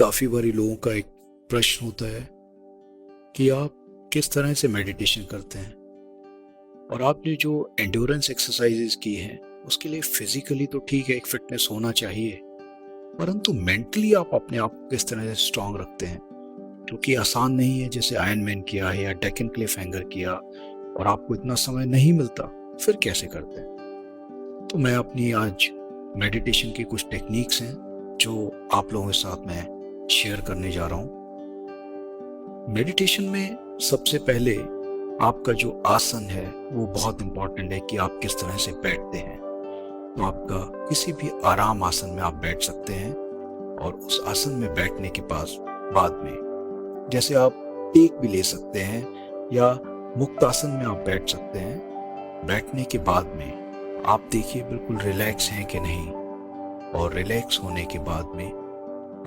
काफ़ी बारी लोगों का एक प्रश्न होता है कि आप किस तरह से मेडिटेशन करते हैं। और आपने जो एंड्योरेंस एक्सरसाइजेज की हैं उसके लिए फिजिकली तो ठीक है, एक फिटनेस होना चाहिए, परंतु मेंटली आप अपने आप को किस तरह से स्ट्रांग रखते हैं, क्योंकि आसान नहीं है। जैसे आयरन मैन किया है या डेक्कन क्लिफ हैंगर किया और आपको इतना समय नहीं मिलता, फिर कैसे करते हैं? तो मैं अपनी आज मेडिटेशन की कुछ टेक्निक्स हैं जो आप लोगों के साथ मैं शेयर करने जा रहा हूँ। मेडिटेशन में सबसे पहले आपका जो आसन है वो बहुत इम्पोर्टेंट है कि आप किस तरह से बैठते हैं। तो आपका किसी भी आराम आसन में आप बैठ सकते हैं और उस आसन में बैठने के बाद में जैसे आप टेक भी ले सकते हैं या मुक्त आसन में आप बैठ सकते हैं। बैठने के बाद में आप देखिए बिल्कुल रिलैक्स हैं कि नहीं, और रिलैक्स होने के बाद में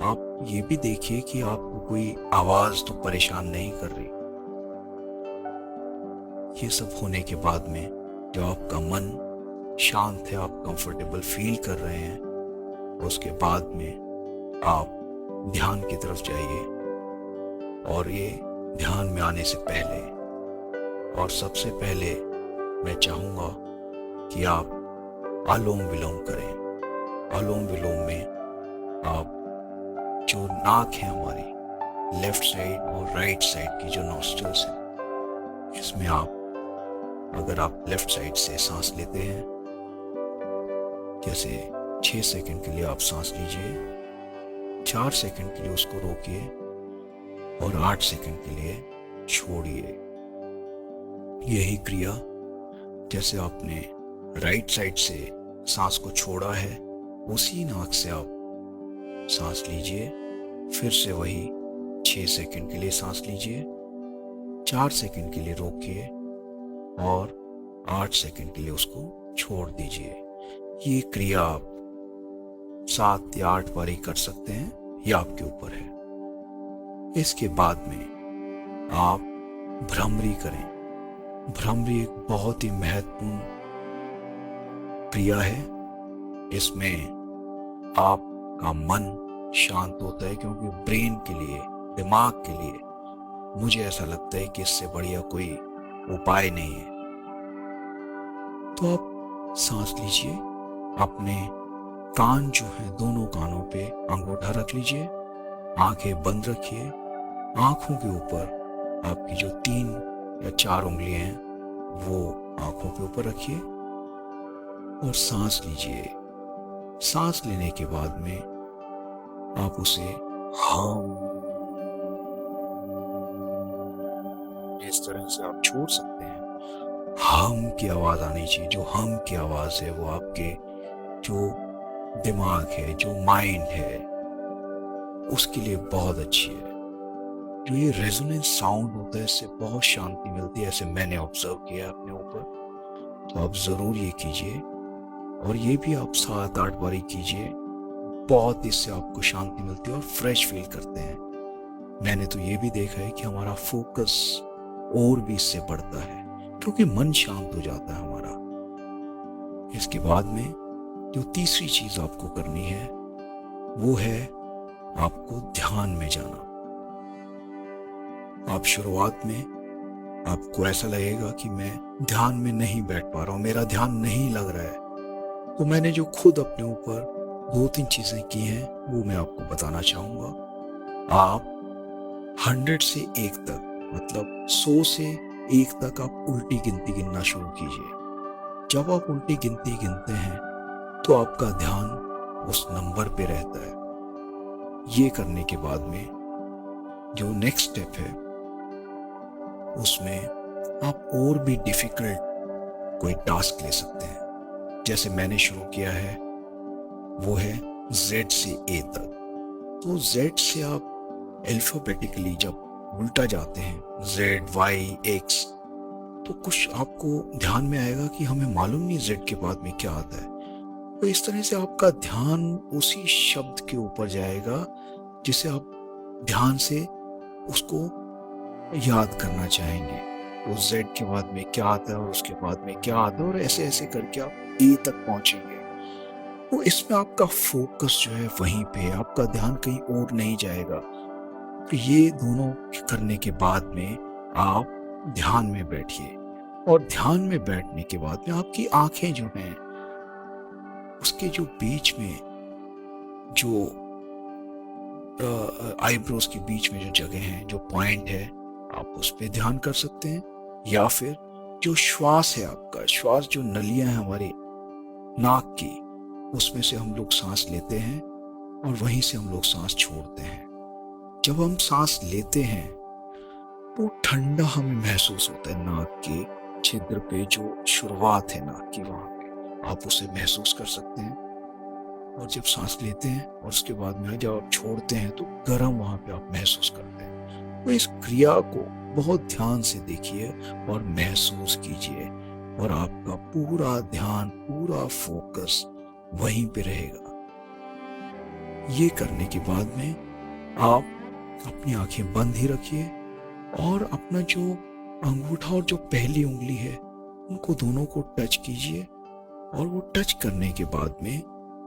आप ये भी देखिए कि आपको कोई आवाज तो परेशान नहीं कर रही। ये सब होने के बाद में जब आपका मन शांत है, आप कंफर्टेबल फील कर रहे हैं, उसके बाद में आप ध्यान की तरफ जाइए। और ये ध्यान में आने से पहले और सबसे पहले मैं चाहूँगा कि आप अनुलोम विलोम करें। अनुलोम विलोम में आप जो नाक है हमारी लेफ्ट साइड और राइट साइड की जो नॉस्ट्रल्स हैं, इसमें आप अगर आप लेफ्ट साइड से सांस लेते हैं, जैसे 6 सेकंड के लिए आप सांस लीजिए, 4 सेकंड के लिए उसको रोकिए और 8 सेकंड के लिए छोड़िए। यही क्रिया जैसे आपने राइट साइड से सांस को छोड़ा है, उसी नाक से आप सांस लीजिए। फिर से वही 6 सेकंड के लिए सांस लीजिए, 4 सेकंड के लिए रोकिए और 8 सेकंड के लिए उसको छोड़ दीजिए। ये क्रिया आप 7 या 8 बार ही कर सकते हैं, यह आपके ऊपर है। इसके बाद में आप भ्रामरी करें। भ्रामरी एक बहुत ही महत्वपूर्ण क्रिया है। इसमें आपका मन शांत होता है, क्योंकि ब्रेन के लिए, दिमाग के लिए मुझे ऐसा लगता है कि इससे बढ़िया कोई उपाय नहीं है। तो आप सांस लीजिए, अपने कान जो है दोनों कानों पे अंगूठा रख लीजिए, आंखें बंद रखिए। आंखों के ऊपर आपकी जो 3 या 4 उंगलियां हैं वो आंखों के ऊपर रखिए और सांस लीजिए। सांस लेने के बाद में आप उसे हम इस तरह से आप छोड़ सकते हैं। हम की आवाज आनी चाहिए। जो हम की आवाज है वो आपके जो दिमाग है, जो माइंड है, उसके लिए बहुत अच्छी है। जो ये रेजोनेंस साउंड होता है, इससे बहुत शांति मिलती है, ऐसे मैंने ऑब्जर्व किया अपने ऊपर। तो आप जरूर ये कीजिए और ये भी आप 7-8 बार ही कीजिए। बहुत इससे आपको शांति मिलती है और फ्रेश फील करते हैं। मैंने तो ये भी देखा है कि हमारा फोकस और भी इससे बढ़ता है, क्योंकि मन शांत हो जाता है हमारा। इसके बाद में जो तीसरी चीज आपको करनी है वो है आपको ध्यान में जाना। आप शुरुआत में आपको ऐसा लगेगा कि मैं ध्यान में नहीं बैठ पा रहा हूं, मेरा ध्यान नहीं लग रहा है। तो मैंने जो खुद अपने ऊपर 2-3 चीजें की हैं वो मैं आपको बताना चाहूंगा। आप 100 से 1 तक, मतलब 100 से 1 तक आप उल्टी गिनती गिनना शुरू कीजिए। जब आप उल्टी गिनती गिनते हैं तो आपका ध्यान उस नंबर पे रहता है। ये करने के बाद में जो नेक्स्ट स्टेप है उसमें आप और भी डिफिकल्ट कोई टास्क ले सकते हैं। जैसे मैंने शुरू किया है वो है Z से A तक। तो Z से आप अल्फाबेटिकली जब उल्टा जाते हैं, Z, Y, X, तो कुछ आपको ध्यान में आएगा कि हमें मालूम नहीं Z के बाद में क्या आता है। तो इस तरह से आपका ध्यान उसी शब्द के ऊपर जाएगा जिसे आप ध्यान से उसको याद करना चाहेंगे। तो Z के बाद में क्या आता है और उसके बाद में क्या आता है, और ऐसे ऐसे करके आप A तक पहुंचेंगे। तो इसमें आपका फोकस जो है वहीं पे है, आपका ध्यान कहीं और नहीं जाएगा। तो ये दोनों करने के बाद में आप ध्यान में बैठिए, और ध्यान में बैठने के बाद में आपकी आंखें जो हैं उसके जो बीच में जो आईब्रोज के बीच में जो जगह है, जो पॉइंट है, आप उस पर ध्यान कर सकते हैं। या फिर जो श्वास है, आपका श्वास, जो नलियां हैं हमारी नाक की, उसमें से हम लोग सांस लेते हैं और वहीं से हम लोग सांस छोड़ते हैं। जब हम सांस लेते हैं तो ठंडा हमें महसूस होता है नाक के छिद्र पे, जो शुरुआत है नाक की, वहां पे आप उसे महसूस कर सकते हैं। और जब सांस लेते हैं और उसके बाद में जब आप छोड़ते हैं तो गर्म वहां पे आप महसूस करते हैं। तो इस क्रिया को बहुत ध्यान से देखिए और महसूस कीजिए, और आपका पूरा ध्यान, पूरा फोकस वहीं पे रहेगा। ये करने के बाद में आप अपनी आंखें बंद ही रखिए और अपना जो अंगूठा और जो पहली उंगली है उनको दोनों को टच कीजिए, और वो टच करने के बाद में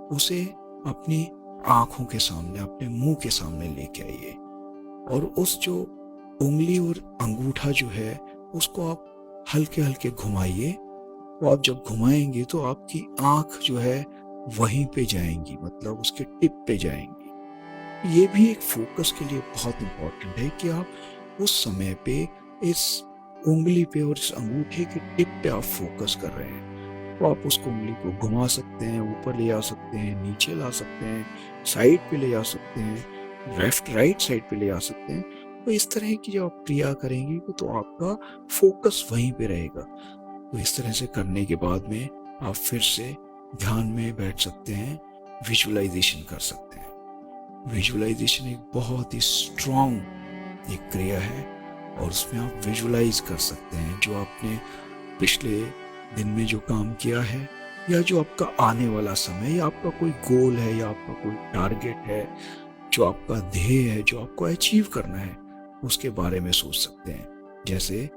उसे अपनी आंखों के सामने, अपने मुंह के सामने लेके आइए, और उस जो उंगली और अंगूठा जो है उसको आप हल्के हल्के घुमाइए। तो आप जब घुमाएंगे तो आपकी आंख जो है वहीं पे जाएंगी, मतलब उसके टिप पे जाएंगी। ये भी एक फोकस के लिए बहुत इंपॉर्टेंट है कि आप उस समय पे इस उंगली पे और इस अंगूठे के टिप पे आप फोकस कर रहे हैं। तो आप उसको उंगली को घुमा सकते हैं, ऊपर ले आ सकते हैं, नीचे ला सकते हैं, साइड पे ले जा सकते हैं, लेफ्ट राइट साइड पे ले आ सकते हैं। तो इस तरह की जब आप क्रिया करेंगे तो आपका फोकस वहीं पे रहेगा। तो इस तरह से करने के बाद में आप फिर से ध्यान में बैठ सकते हैं, विजुअलाइजेशन कर सकते हैं। विजुअलाइजेशन एक बहुत ही स्ट्रॉन्ग एक क्रिया है, और उसमें आप विजुअलाइज कर सकते हैं जो आपने पिछले दिन में जो काम किया है, या जो आपका आने वाला समय, या आपका कोई गोल है, या आपका कोई टारगेट है, जो आपका ध्येय है, जो आपको अचीव करना है, उसके बारे में सोच सकते हैं। जैसे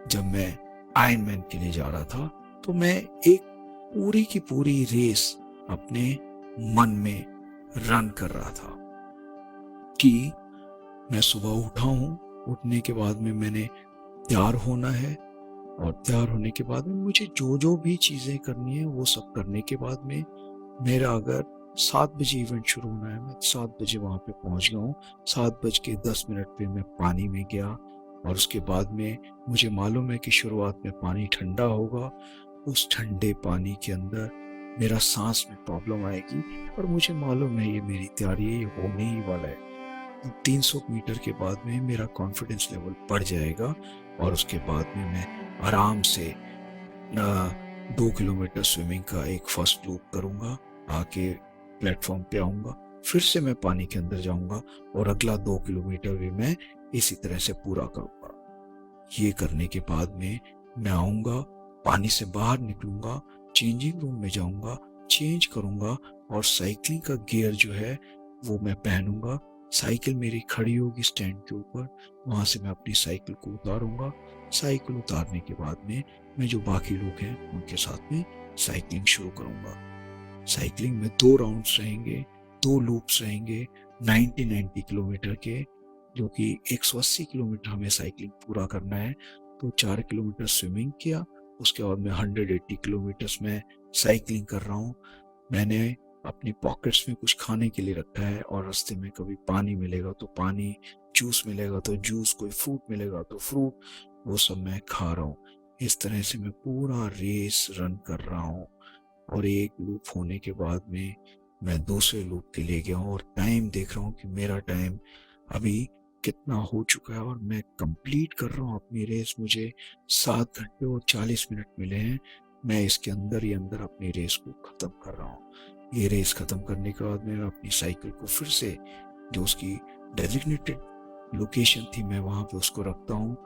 जब मैं आयरन मैन के लिए जा रहा था तो मैं एक पूरी की पूरी रेस अपने मन में रन कर रहा था कि मैं सुबह उठा हूं, उठने के बाद में मैंने तैयार होना है, और तैयार होने के बाद में मुझे जो जो भी चीज़ें करनी है वो सब करने के बाद में मेरा अगर 7 बजे इवेंट शुरू होना है, मैं 7 बजे वहाँ पे पहुँच गया हूँ। 7:10 पे मैं पानी में गया, और उसके बाद में मुझे मालूम है कि शुरुआत में पानी ठंडा होगा। उस ठंडे पानी के अंदर मेरा सांस में प्रॉब्लम आएगी, और मुझे मालूम है ये मेरी तैयारी है, ये होने ही वाला है। 300 मीटर के बाद में मेरा कॉन्फिडेंस लेवल बढ़ जाएगा, और उसके बाद में मैं आराम से 2 किलोमीटर स्विमिंग का एक फर्स्ट लूप करूंगा, आके प्लेटफॉर्म पे आऊंगा, फिर से मैं पानी के अंदर जाऊंगा, और अगला 2 किलोमीटर भी मैं इसी तरह से पूरा करूंगा। ये करने के बाद में मैं आऊंगा, पानी से बाहर निकलूंगा, चेंजिंग रूम में जाऊंगा, चेंज करूंगा, और साइकिलिंग का गियर जो है वो मैं पहनूंगा। साइकिल मेरी खड़ी होगी स्टैंड के ऊपर, वहां से मैं अपनी साइकिल को उतारूंगा। साइकिल उतारने के बाद में मैं जो बाकी लोग हैं उनके साथ में साइकिलिंग शुरू करूंगा। साइकिलिंग में 2 राउंड्स रहेंगे, 2 लूप्स रहेंगे 90 किलोमीटर के, जो कि 180 किलोमीटर हमें साइकिलिंग पूरा करना है। तो 4 किलोमीटर स्विमिंग किया, उसके बाद में 180 किलोमीटर्स में साइकिलिंग कर रहा हूँ। मैंने अपनी पॉकेट्स में कुछ खाने के लिए रखा है, और रास्ते में कभी पानी मिलेगा तो पानी, जूस मिलेगा तो जूस, कोई फ्रूट मिलेगा तो फ्रूट, वो सब मैं खा रहा हूँ। इस तरह से मैं पूरा रेस रन कर रहा हूँ, और एक लूप होने के बाद में मैं दूसरे लूप के लिए गया हूँ, और टाइम देख रहा हूँ कि मेरा टाइम अभी कितना हो चुका है, और मैं कंप्लीट कर रहा हूँ अपनी रेस। मुझे 7 घंटे और 40 मिनट मिले हैं। मैं इसके अंदर ही अंदर अपनी रेस को ख़त्म कर रहा हूँ। ये रेस ख़त्म करने के बाद मैं अपनी साइकिल को फिर से, जो उसकी डेजिग्नेटेड लोकेशन थी, मैं वहाँ पे उसको रखता हूँ,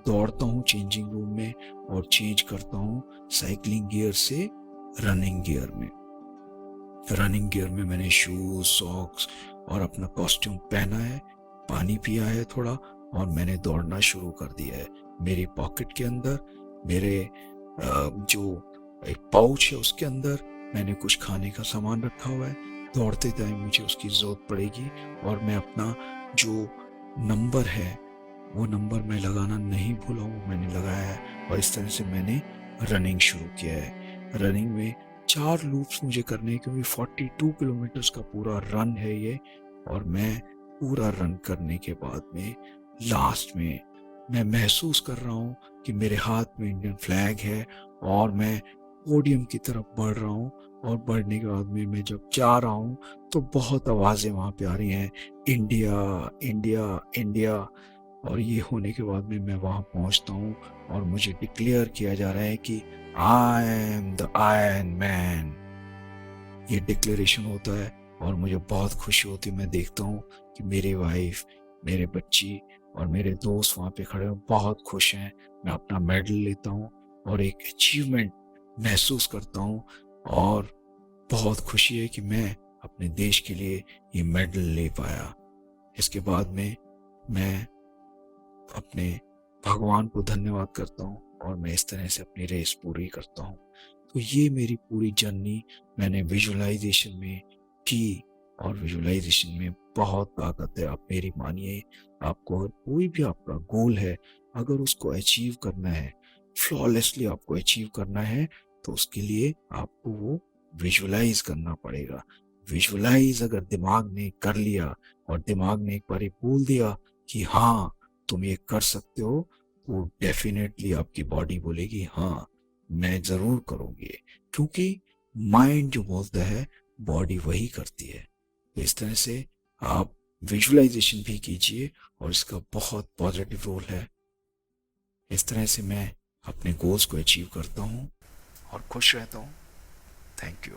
दौड़ता हूँ चेंजिंग रूम में, और चेंज करता हूँ साइकिलिंग गियर से रनिंग गियर में। रनिंग गियर में मैंने शूज, सॉक्स और अपना कॉस्ट्यूम पहना है, पानी पिया है थोड़ा, और मैंने दौड़ना शुरू कर दिया है। मेरी पॉकेट के अंदर, मेरे जो एक पाउच है उसके अंदर मैंने कुछ खाने का सामान रखा हुआ है, दौड़ते टाइम मुझे उसकी ज़रूरत पड़ेगी और मैं अपना जो नंबर है वो नंबर मैं लगाना नहीं भूला हूँ, मैंने लगाया है। और इस तरह से मैंने रनिंग शुरू किया है। रनिंग में 4 लूप्स मुझे करने हैं, क्योंकि 42 किलोमीटर्स का पूरा रन है ये। और मैं पूरा रन करने के बाद में लास्ट में मैं महसूस कर रहा हूँ कि मेरे हाथ में इंडियन फ्लैग है और मैं पोडियम की तरफ बढ़ रहा हूँ। और बढ़ने के बाद में मैं जब जा रहा हूँ तो बहुत आवाज़ें वहाँ पे आ रही हैं, इंडिया इंडिया इंडिया। और ये होने के बाद में मैं वहाँ पहुँचता हूँ और मुझे डिक्लेयर किया जा रहा है कि I am the iron man. ये डिक्लेरेशन होता है और मुझे बहुत खुशी होती है। मैं देखता हूँ कि मेरी वाइफ, मेरे बच्ची और मेरे दोस्त वहाँ पे खड़े हैं, बहुत खुश हैं। मैं अपना मेडल लेता हूँ और एक अचीवमेंट महसूस करता हूँ और बहुत खुशी है कि मैं अपने देश के लिए ये मेडल ले पाया। इसके बाद में मैं अपने भगवान को धन्यवाद करता हूँ और मैं इस तरह से अपनी रेस पूरी करता हूँ। तो ये मेरी पूरी जर्नी मैंने विजुअलाइजेशन में की और विजुअलाइजेशन में बहुत ताकत है। आप मेरी मानिए, आपको अगर कोई भी आपका गोल है, अगर उसको अचीव करना है, फ्लॉलेसली आपको अचीव करना है, तो उसके लिए आपको वो विजुअलाइज करना पड़ेगा। विजुअलाइज अगर दिमाग ने कर लिया और दिमाग ने एक बार बोल दिया कि हाँ तुम ये कर सकते हो, तो डेफिनेटली आपकी बॉडी बोलेगी हाँ मैं जरूर करूँगी, क्योंकि माइंड जो बोलता है बॉडी वही करती है। तो इस तरह से आप विजुअलाइजेशन भी कीजिए और इसका बहुत पॉजिटिव रोल है। इस तरह से मैं अपने गोल्स को अचीव करता हूँ और खुश रहता हूँ। Thank you.